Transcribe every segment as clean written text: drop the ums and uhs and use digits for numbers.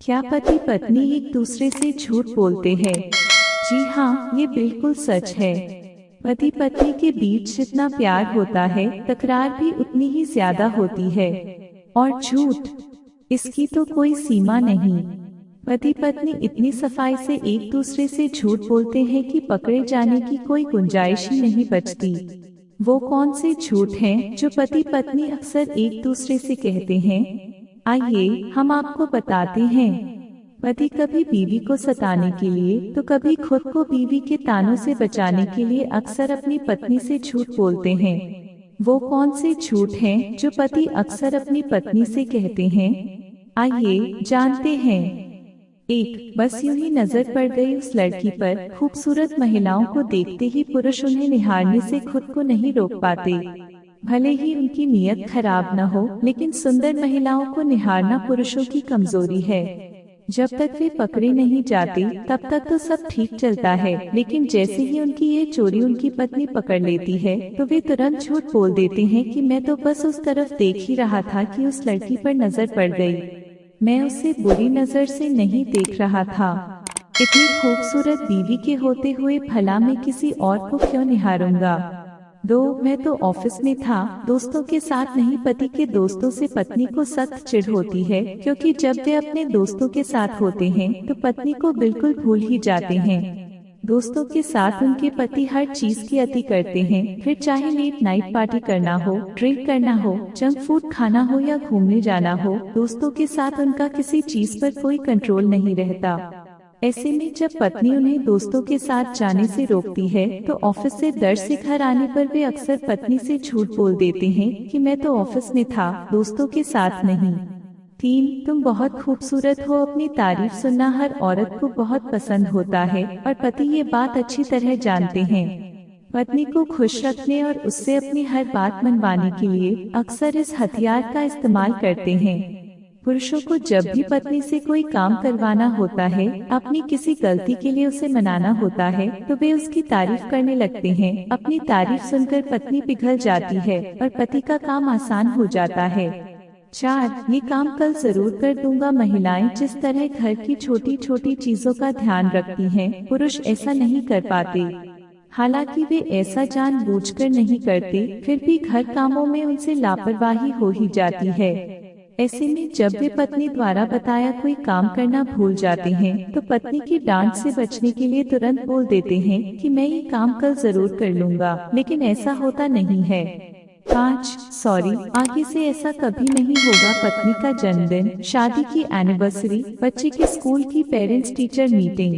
क्या पति पत्नी एक दूसरे से झूठ बोलते हैं? जी हाँ, ये बिल्कुल सच है। पति पत्नी के बीच जितना प्यार होता है, तकरार भी उतनी ही ज्यादा होती है। और झूठ, इसकी तो कोई सीमा नहीं। पति पत्नी इतनी सफाई से एक दूसरे से झूठ बोलते हैं कि पकड़े जाने की कोई गुंजाइश ही नहीं बचती। वो कौन से झूठ हैं जो पति पत्नी अक्सर एक दूसरे से कहते हैं? आइए हम आपको बताते हैं। पति कभी बीवी को सताने के लिए तो कभी खुद को बीवी के तानों से बचाने के लिए अक्सर अपनी पत्नी से झूठ बोलते हैं। वो कौन से झूठ हैं जो पति अक्सर अपनी पत्नी से कहते हैं? आइए जानते हैं। 1. बस यूं ही नजर पड़ गई उस लड़की पर। खूबसूरत महिलाओं को देखते ही पुरुष उन्हें निहारने से खुद को नहीं रोक पाते। भले ही उनकी नीयत खराब न हो, लेकिन सुंदर महिलाओं को निहारना पुरुषों की कमजोरी है। जब तक वे पकड़े नहीं जाते तब तक तो सब ठीक चलता है, लेकिन जैसे ही उनकी ये चोरी उनकी पत्नी पकड़ लेती है तो वे तुरंत झूठ बोल देते हैं कि मैं तो बस उस तरफ देख ही रहा था कि उस लड़की पर नजर पड़ गई। मैं उसे बुरी नजर से नहीं देख रहा था। इतनी खूबसूरत बीवी के होते हुए भला मैं किसी और को क्यों निहारूंगा? 2. मैं तो ऑफिस में था, दोस्तों के साथ नहीं। पति के दोस्तों से पत्नी को सख्त चिढ़ होती है, क्योंकि जब वे अपने दोस्तों के साथ होते हैं तो पत्नी को बिल्कुल भूल ही जाते हैं। दोस्तों के साथ उनके पति हर चीज की अति करते हैं, फिर चाहे लेट नाइट पार्टी करना हो, ड्रिंक करना हो, जंक फूड खाना हो या घूमने जाना हो, दोस्तों के साथ उनका किसी चीज पर कोई कंट्रोल नहीं रहता। ऐसे में जब पत्नी उन्हें दोस्तों के साथ जाने से रोकती है तो ऑफिस से दर से घर आने पर वे अक्सर पत्नी से झूठ बोल देते हैं कि मैं तो ऑफिस में था, दोस्तों के साथ नहीं। 3. तुम बहुत खूबसूरत हो। अपनी तारीफ सुनना हर औरत को बहुत पसंद होता है और पति ये बात अच्छी तरह जानते हैं। पत्नी को खुश रखने और उससे अपनी हर बात मनवाने के लिए अक्सर इस हथियार का इस्तेमाल करते हैं। पुरुषों को जब भी पत्नी से कोई काम करवाना होता है, अपनी किसी गलती के लिए उसे मनाना होता है, तो वे उसकी तारीफ करने लगते हैं। अपनी तारीफ सुनकर पत्नी पिघल जाती है और पति का काम आसान हो जाता है। 4. ये काम कल जरूर कर दूंगा। महिलाएं जिस तरह घर की छोटी छोटी चीजों का ध्यान रखती हैं, पुरुष ऐसा नहीं कर पाते। हालांकि वे ऐसा जानबूझकर नहीं करते, फिर भी घर कामों में उनसे लापरवाही हो ही जाती है। ऐसे में जब वे पत्नी द्वारा बताया कोई काम करना भूल जाते हैं तो पत्नी की डांट से बचने के लिए तुरंत बोल देते हैं कि मैं ये काम कल जरूर कर लूंगा, लेकिन ऐसा होता नहीं है। 5. सॉरी, आगे से ऐसा कभी नहीं होगा। पत्नी का जन्मदिन, शादी की एनिवर्सरी, बच्चे के स्कूल की पेरेंट्स टीचर मीटिंग,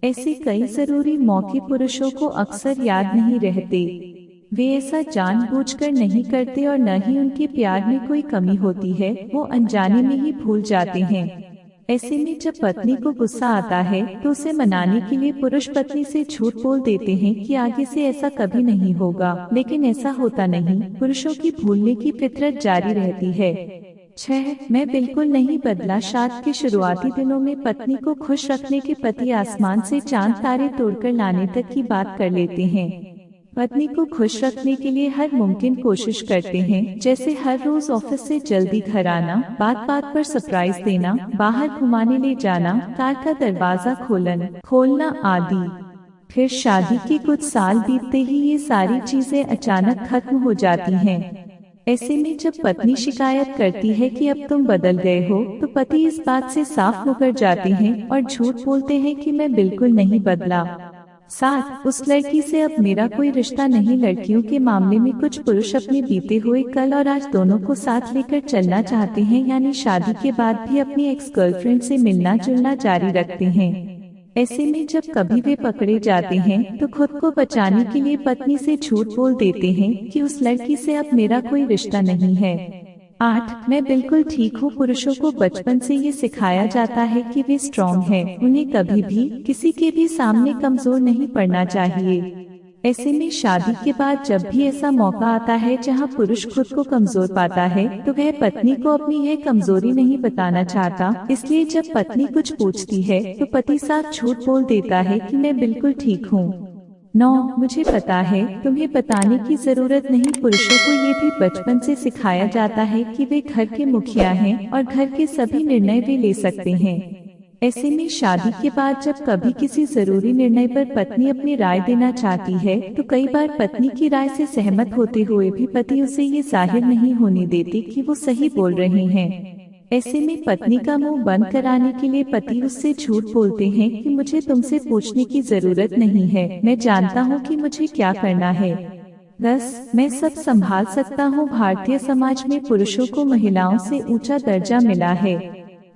ऐसे कई जरूरी मौके पुरुषों को अक्सर याद नहीं रहते। वे ऐसा जानबूझकर नहीं करते और न ही उनके प्यार में कोई कमी होती है, वो अनजाने में ही भूल जाते हैं। ऐसे में जब पत्नी को गुस्सा आता है तो उसे मनाने के लिए पुरुष पत्नी से झूठ बोल देते हैं कि आगे से ऐसा कभी नहीं होगा, लेकिन ऐसा होता नहीं। पुरुषों की भूलने की फितरत जारी रहती है। 6. मैं बिल्कुल नहीं बदला। शादी के शुरुआती दिनों में पत्नी को खुश रखने के पति आसमान से चांद तारे तोड़कर लाने तक की बात कर लेते हैं। पत्नी को खुश रखने के लिए हर मुमकिन कोशिश करते हैं, जैसे हर रोज ऑफिस से जल्दी घर आना, बात बात पर सरप्राइज देना, बाहर घुमाने ले जाना, कार का दरवाजा खोलना आदि। फिर शादी के कुछ साल बीतते ही ये सारी चीजें अचानक खत्म हो जाती हैं। ऐसे में जब पत्नी शिकायत करती है कि अब तुम बदल गए हो, तो पति इस बात से साफ मुकर जाते हैं और झूठ बोलते हैं कि मैं बिल्कुल नहीं बदला। 7. उस लड़की से अब मेरा कोई रिश्ता नहीं। लड़कियों के मामले में कुछ पुरुष अपने बीते हुए कल और आज दोनों को साथ लेकर चलना चाहते हैं, यानी शादी के बाद भी अपनी एक्स गर्लफ्रेंड से मिलना जुलना जारी रखते हैं। ऐसे में जब कभी वे पकड़े जाते हैं तो खुद को बचाने के लिए पत्नी से झूठ बोल देते हैं कि उस लड़की से अब मेरा कोई रिश्ता नहीं है। 8. मैं बिल्कुल ठीक हूँ। पुरुषों को बचपन से ये सिखाया जाता है कि वे स्ट्रॉन्ग हैं, उन्हें कभी भी किसी के भी सामने कमजोर नहीं पड़ना चाहिए। ऐसे में शादी के बाद जब भी ऐसा मौका आता है जहाँ पुरुष खुद को कमजोर पाता है तो वह पत्नी को अपनी यह कमजोरी नहीं बताना चाहता, इसलिए जब पत्नी कुछ पूछती है तो पति साफ झूठ बोल देता है कि मैं बिल्कुल ठीक हूँ। 9 मुझे पता है, तुम्हें बताने की जरूरत नहीं। पुरुषों को ये भी बचपन से सिखाया जाता है कि वे घर के मुखिया हैं और घर के सभी निर्णय वे ले सकते हैं। ऐसे में शादी के बाद जब कभी किसी जरूरी निर्णय पर पत्नी अपनी राय देना चाहती है तो कई बार पत्नी की राय से सहमत होते हुए भी पति उसे ये जाहिर नहीं होने देते कि वो सही बोल रहे हैं। ऐसे में पत्नी का मुंह बंद कराने के लिए पति उससे झूठ बोलते हैं कि मुझे तुमसे पूछने की जरूरत नहीं है, मैं जानता हूँ कि मुझे क्या करना है। 10 मैं सब संभाल सकता हूँ। भारतीय समाज में पुरुषों को महिलाओं से ऊंचा दर्जा मिला है।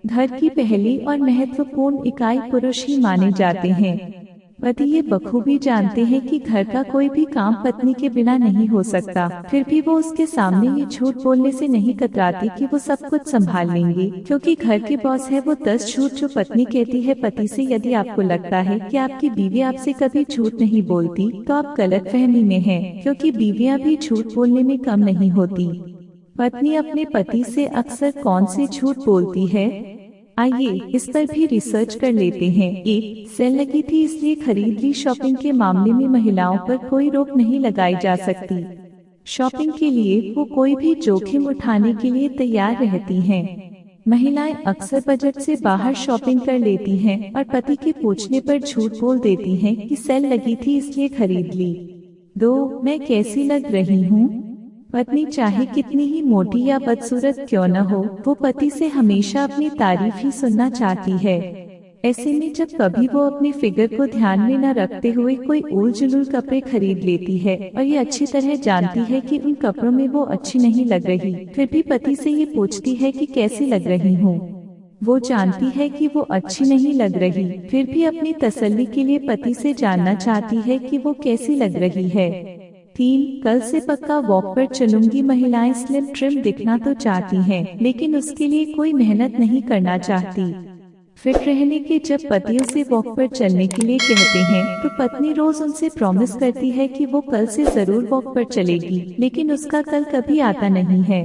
घर की पहली और महत्वपूर्ण इकाई पुरुष ही माने जाते हैं। पति ये बखूबी जानते हैं कि घर का कोई भी काम पत्नी के बिना नहीं हो सकता, फिर भी वो उसके सामने ये झूठ बोलने से नहीं कतराती कि वो सब कुछ संभाल लेंगे, क्योंकि घर के बॉस है वो। 10 झूठ जो पत्नी कहती है पति से। यदि आपको लगता है कि आपकी बीवी आपसे कभी झूठ नहीं बोलती तो आप गलतफहमी में हैं, क्योंकि बीवियां भी झूठ बोलने में कम नहीं होती। पत्नी अपने पति से अक्सर कौन से झूठ बोलती है? आइए इस पर भी रिसर्च कर लेते हैं। 1 सेल लगी थी इसलिए खरीद ली। शॉपिंग के मामले में महिलाओं पर कोई रोक नहीं लगाई जा सकती। शॉपिंग के लिए वो कोई भी जोखिम उठाने के लिए तैयार रहती हैं। महिलाएं अक्सर बजट से बाहर शॉपिंग कर लेती हैं और पति के पूछने पर झूठ बोल देती हैं कि सेल लगी थी इसलिए खरीद ली। 2 मैं कैसी लग रही हूँ? पत्नी चाहे कितनी ही मोटी या बदसूरत क्यों न हो, वो पति से हमेशा अपनी तारीफ ही सुनना चाहती है। ऐसे में जब कभी वो अपने फिगर को ध्यान में न रखते हुए कोई उल जुलूल कपड़े खरीद लेती है और ये अच्छी तरह जानती है कि उन कपड़ों में वो अच्छी नहीं लग रही, फिर भी पति से ये पूछती है कि कैसी लग रही हूँ। वो जानती है कि वो अच्छी नहीं लग रही, फिर भी अपनी तसल्ली के लिए पति से जानना चाहती है कि वो कैसी लग रही है। 3 कल से पक्का वॉक पर चलूंगी। महिलाएं स्लिम ट्रिम दिखना तो चाहती हैं, लेकिन उसके लिए कोई मेहनत नहीं करना चाहती। फिट रहने के जब पति उसे वॉक पर चलने के लिए कहते हैं तो पत्नी रोज उनसे प्रॉमिस करती है कि वो कल से जरूर वॉक पर चलेगी, लेकिन उसका कल कभी आता नहीं है।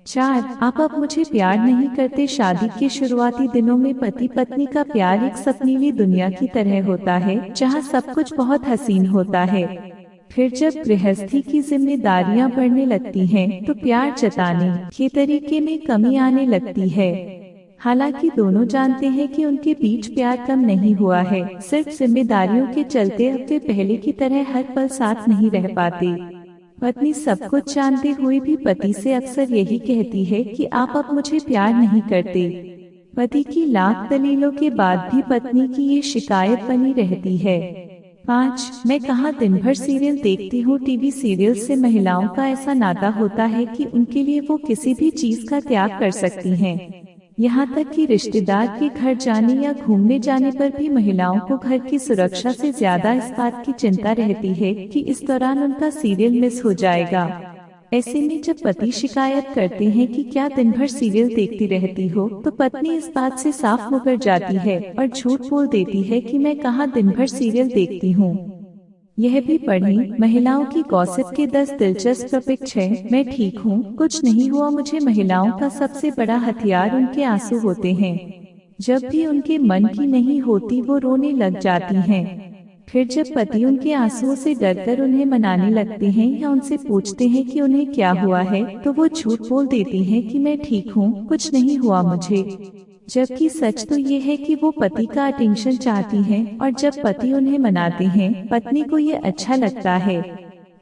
4 आप अब मुझे प्यार नहीं करते। शादी के शुरुआती दिनों में पति पत्नी का प्यार एक सपनीली दुनिया की तरह होता है, जहाँ सब कुछ बहुत हसीन होता है। फिर जब गृहस्थी की जिम्मेदारियां बढ़ने लगती हैं, तो प्यार जताने के तरीके में कमी आने लगती है। हालांकि दोनों जानते हैं कि उनके बीच प्यार कम नहीं हुआ है, सिर्फ जिम्मेदारियों के चलते अब वे पहले की तरह हर पल साथ नहीं रह पाते। पत्नी सब कुछ जानते हुए भी पति से अक्सर यही कहती है कि आप अब मुझे प्यार नहीं करते। पति की लाख दलीलों के बाद भी पत्नी की ये शिकायत बनी रहती है। 5 मैं कहाँ दिन भर सीरियल देखती हूँ। टीवी सीरियल से महिलाओं का ऐसा नाता होता है कि उनके लिए वो किसी भी चीज का त्याग कर सकती हैं। यहाँ तक कि रिश्तेदार के घर जाने या घूमने जाने पर भी महिलाओं को घर की सुरक्षा से ज्यादा इस बात की चिंता रहती है कि इस दौरान उनका सीरियल मिस हो जाएगा। ऐसे में जब पति शिकायत करते हैं कि क्या दिन भर सीरियल देखती रहती हो, तो पत्नी इस बात से साफ मुकर जाती है और झूठ बोल देती है कि मैं कहाँ दिन भर सीरियल देखती हूँ। यह भी पढ़ें, महिलाओं की गॉसिप के 10 दिलचस्प टॉपिक। 6 मैं ठीक हूँ, कुछ नहीं हुआ मुझे। महिलाओं का सबसे बड़ा हथियार उनके आंसू होते हैं। जब भी उनके मन की नहीं होती वो रोने लग जाती हैं। फिर जब पति उनके आंसुओं से डरकर उन्हें मनाने लगते हैं या उनसे पूछते हैं कि उन्हें क्या हुआ है, तो वो झूठ बोल देती हैं कि मैं ठीक हूँ, कुछ नहीं हुआ मुझे। जबकि सच तो ये है कि वो पति का अटेंशन चाहती हैं और जब पति उन्हें मनाते हैं पत्नी को ये अच्छा लगता है।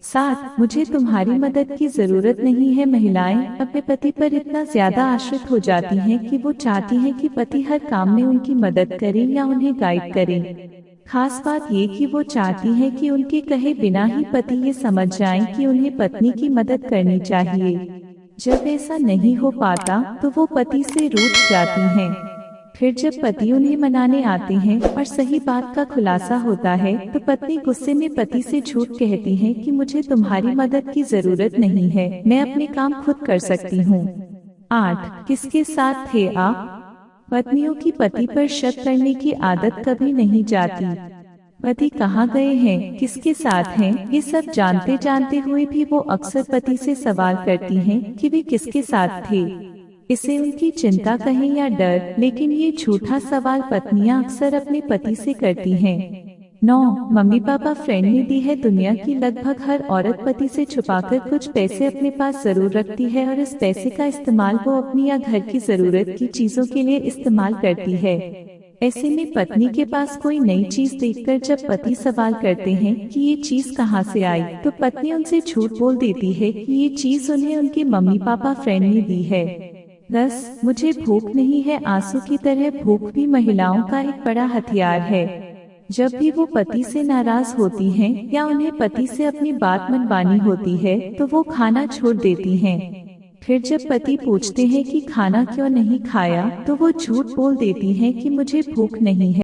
7 मुझे तुम्हारी मदद की जरूरत नहीं है। महिलाएं अपने पति पर इतना ज्यादा आश्रित हो जाती हैं कि वो चाहती हैं कि पति हर काम में उनकी मदद करे या उन्हें गाइड करे। खास बात ये कि वो चाहती हैं कि उनके कहे बिना ही पति ये समझ जाएं कि उन्हें पत्नी की मदद करनी चाहिए। जब ऐसा नहीं हो पाता तो वो पति से रूठ जाती हैं। फिर जब पति उन्हें मनाने आते हैं और सही बात का खुलासा होता है तो पत्नी गुस्से में पति से झूठ कहती है कि मुझे तुम्हारी मदद की जरूरत नहीं है, मैं अपने काम खुद कर सकती हूँ। 8 किसके साथ थे आप? पत्नियों की पति पर शक करने की आदत कभी नहीं जाती। पति कहाँ गए हैं, किसके साथ हैं, ये सब जानते जानते हुए भी वो अक्सर पति से सवाल करती हैं कि वे किसके साथ थे। इसे उनकी चिंता कहें या डर, लेकिन ये झूठा सवाल पत्नियां अक्सर अपने पति से करती हैं। 9 मम्मी पापा फ्रेंड ने दी है। दुनिया की लगभग हर औरत पति से छुपाकर कुछ पैसे अपने पास जरूर रखती है और इस पैसे का इस्तेमाल वो अपनी या घर की जरूरत की चीजों के लिए इस्तेमाल करती है। ऐसे में पत्नी के पास कोई नई चीज देखकर जब पति सवाल करते हैं कि ये चीज कहाँ से आई, तो पत्नी उनसे झूठ बोल देती है कि ये चीज उन्हें उनके मम्मी पापा फ्रेंड ने दी है। 10 मुझे भूख नहीं है। आंसू की तरह भूख भी महिलाओं का एक बड़ा हथियार है। जब भी वो पति से नाराज होती हैं या उन्हें पति से अपनी बात मनवानी होती है तो वो खाना छोड़ देती हैं। फिर जब पति पूछते हैं कि खाना क्यों नहीं खाया, तो वो झूठ बोल देती हैं कि मुझे भूख नहीं है।